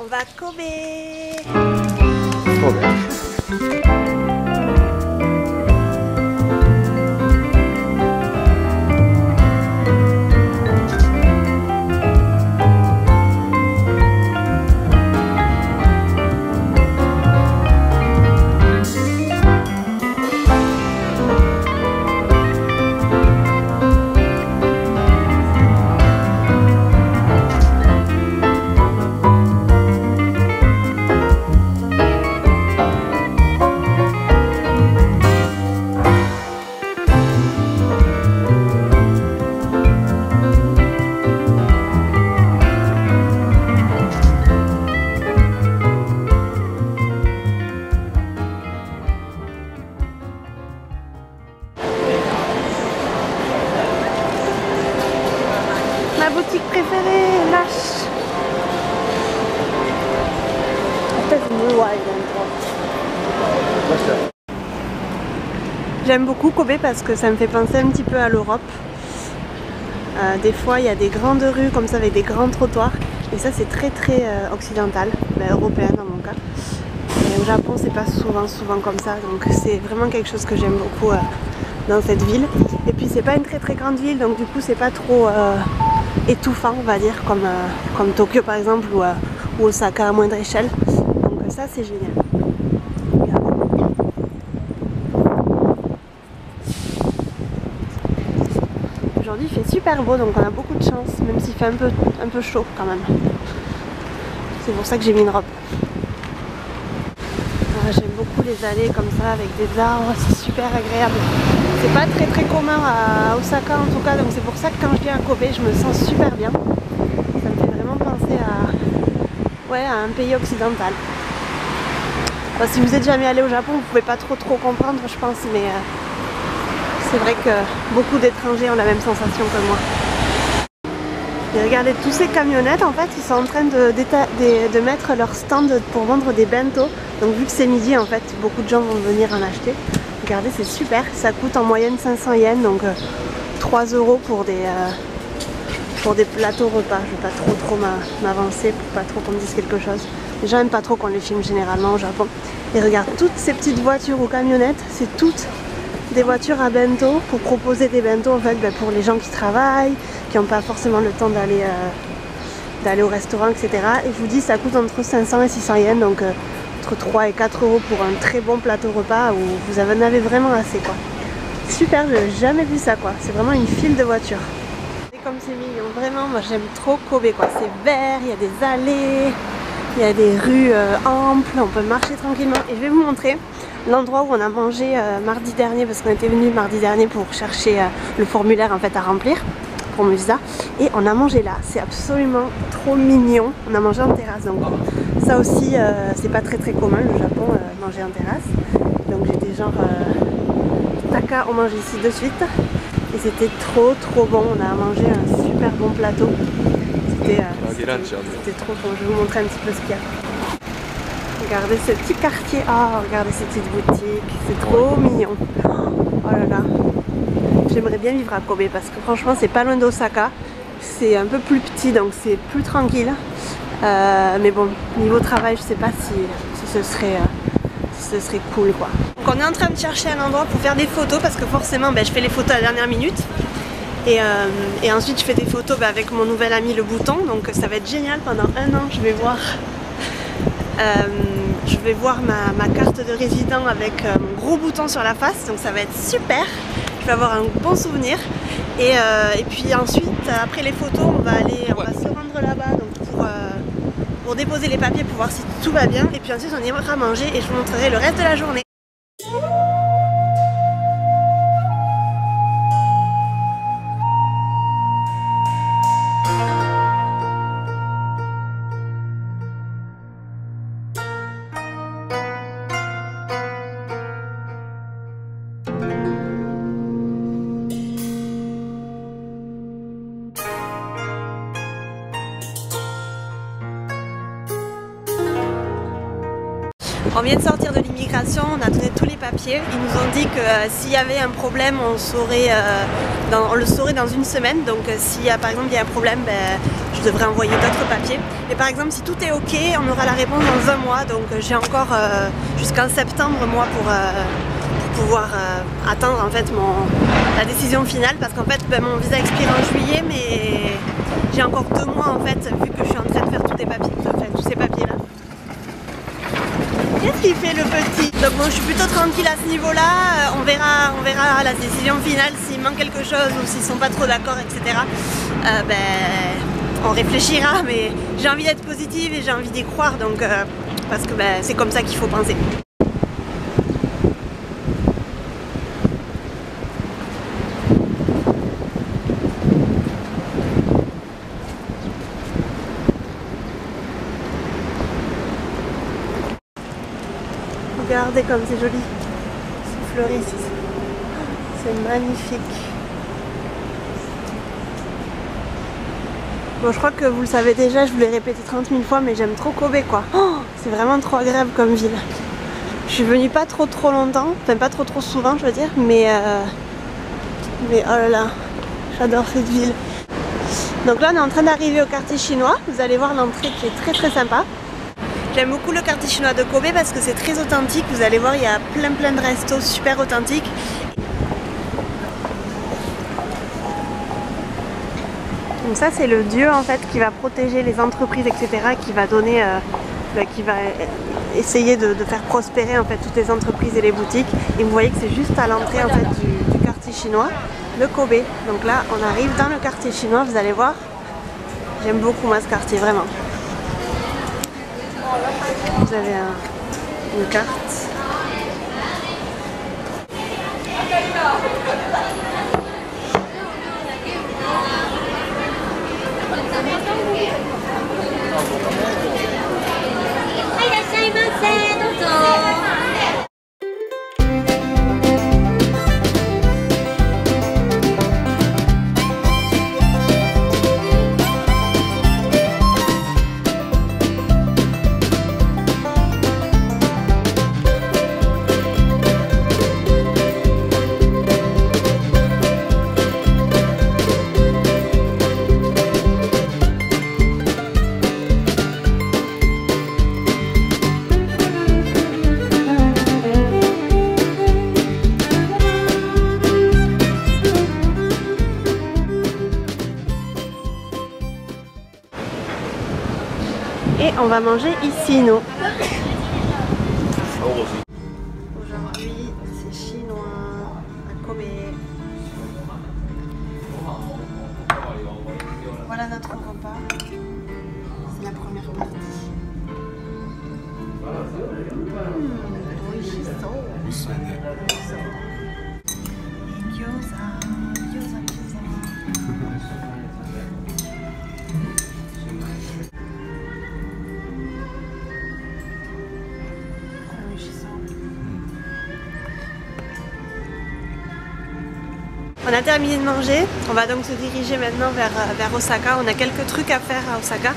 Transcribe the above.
On va à Kobe. Trop bien. Ma boutique préférée, Lush. J'aime beaucoup Kobe parce que ça me fait penser un petit peu à l'Europe. Des fois il y a des grandes rues comme ça avec des grands trottoirs et ça c'est très occidental, européen dans mon cas. Et au Japon c'est pas souvent comme ça, donc c'est vraiment quelque chose que j'aime beaucoup dans cette ville. Et puis c'est pas une très grande ville, donc du coup c'est pas trop étouffant on va dire comme Tokyo par exemple ou Osaka à moindre échelle. Donc ça c'est génial. Aujourd'hui il fait super beau donc on a beaucoup de chance, même s'il fait un peu chaud quand même. C'est pour ça que j'ai mis une robe. J'aime beaucoup les allées comme ça avec des arbres, c'est super agréable. C'est pas très commun à Osaka en tout cas, donc c'est pour ça que quand je viens à Kobe je me sens super bien. Ça me fait vraiment penser à un pays occidental. Enfin, si vous êtes jamais allé au Japon, vous pouvez pas trop comprendre je pense, mais c'est vrai que beaucoup d'étrangers ont la même sensation que moi. Et regardez, tous ces camionnettes en fait, ils sont en train de mettre leur stand pour vendre des bento. Donc vu que c'est midi en fait, beaucoup de gens vont venir en acheter. Regardez, c'est super, ça coûte en moyenne 500 yens, donc 3 € pour des plateaux repas. Je vais pas trop m'avancer pour pas trop qu'on me dise quelque chose. Les gens n'aiment pas trop qu'on les filme généralement au Japon. Et regarde, toutes ces petites voitures ou camionnettes, c'est toutes des voitures à bento pour proposer des bento en fait pour les gens qui travaillent, qui n'ont pas forcément le temps d'aller au restaurant, etc. Et je vous dis, ça coûte entre 500 et 600 yens, donc entre 3 et 4 € pour un très bon plateau repas où vous en avez vraiment assez quoi. Super, je n'ai jamais vu ça quoi, c'est vraiment une file de voitures. Et comme c'est mignon, vraiment, moi j'aime trop Kobe quoi, c'est vert, il y a des allées, il y a des rues amples, on peut marcher tranquillement. Et je vais vous montrer l'endroit où on a mangé mardi dernier, parce qu'on était venu mardi dernier pour chercher le formulaire en fait à remplir pour mon visa, et on a mangé là, c'est absolument trop mignon. On a mangé en terrasse, donc ça aussi c'est pas très commun le Japon, manger en terrasse. Donc j'étais genre Taka, on mange ici de suite et c'était trop bon. On a mangé un super bon plateau, c'était trop bon. Je vais vous montrer un petit peu ce qu'il y a. Regardez ce petit quartier, regardez ces petites boutiques, c'est trop mignon. Oh là là, j'aimerais bien vivre à Kobe parce que franchement c'est pas loin d'Osaka, c'est un peu plus petit donc c'est plus tranquille. Mais bon, niveau travail je sais pas si ce serait cool quoi. Donc on est en train de chercher un endroit pour faire des photos parce que forcément je fais les photos à la dernière minute. Et ensuite je fais des photos avec mon nouvel ami le bouton, donc ça va être génial. Pendant un an je vais voir ma carte de résident avec mon gros bouton sur la face, donc ça va être super. Je vais avoir un bon souvenir et puis ensuite après les photos on va se rendre là-bas pour déposer les papiers pour voir si tout va bien, et puis ensuite on ira manger et je vous montrerai le reste de la journée. On vient de sortir de l'immigration, on a donné tous les papiers. Ils nous ont dit que s'il y avait un problème, on le saurait dans une semaine. Donc s'il y a par exemple il y a un problème, je devrais envoyer d'autres papiers. Et par exemple si tout est ok, on aura la réponse dans un mois. Donc j'ai encore jusqu'en septembre moi pour pouvoir attendre en fait la décision finale. Parce qu'en fait mon visa expire en juillet, mais j'ai encore 2 mois en fait vu que je suis en train de faire tous ces papiers là. Qu'est-ce qu'il fait le petit? Donc bon, je suis plutôt tranquille à ce niveau-là. On verra la décision finale s'il manque quelque chose ou s'ils sont pas trop d'accord, etc. On réfléchira, mais j'ai envie d'être positive et j'ai envie d'y croire, donc parce que c'est comme ça qu'il faut penser. Regardez comme c'est joli, c'est fleuri, c'est magnifique. Bon, je crois que vous le savez déjà, je vous l'ai répété 30 000 fois, mais j'aime trop Kobe quoi. Oh, c'est vraiment trop agréable comme ville. Je suis venue pas trop longtemps, enfin pas trop souvent je veux dire, mais oh là là, j'adore cette ville. Donc là on est en train d'arriver au quartier chinois, vous allez voir l'entrée qui est très sympa. J'aime beaucoup le quartier chinois de Kobe parce que c'est très authentique. Vous allez voir, il y a plein de restos super authentiques. Donc ça c'est le dieu en fait qui va protéger les entreprises, etc. Qui va donner, qui va essayer de faire prospérer en fait toutes les entreprises et les boutiques. Et vous voyez que c'est juste à l'entrée en fait du quartier chinois de Kobe. Donc là on arrive dans le quartier chinois, vous allez voir. J'aime beaucoup moi ce quartier vraiment. Vous avez une carte. Et on va manger ici, nous. Aujourd'hui, c'est chinois à Kobe. Voilà notre repas. C'est la première partie. On a terminé de manger, on va donc se diriger maintenant vers Osaka. On a quelques trucs à faire à Osaka.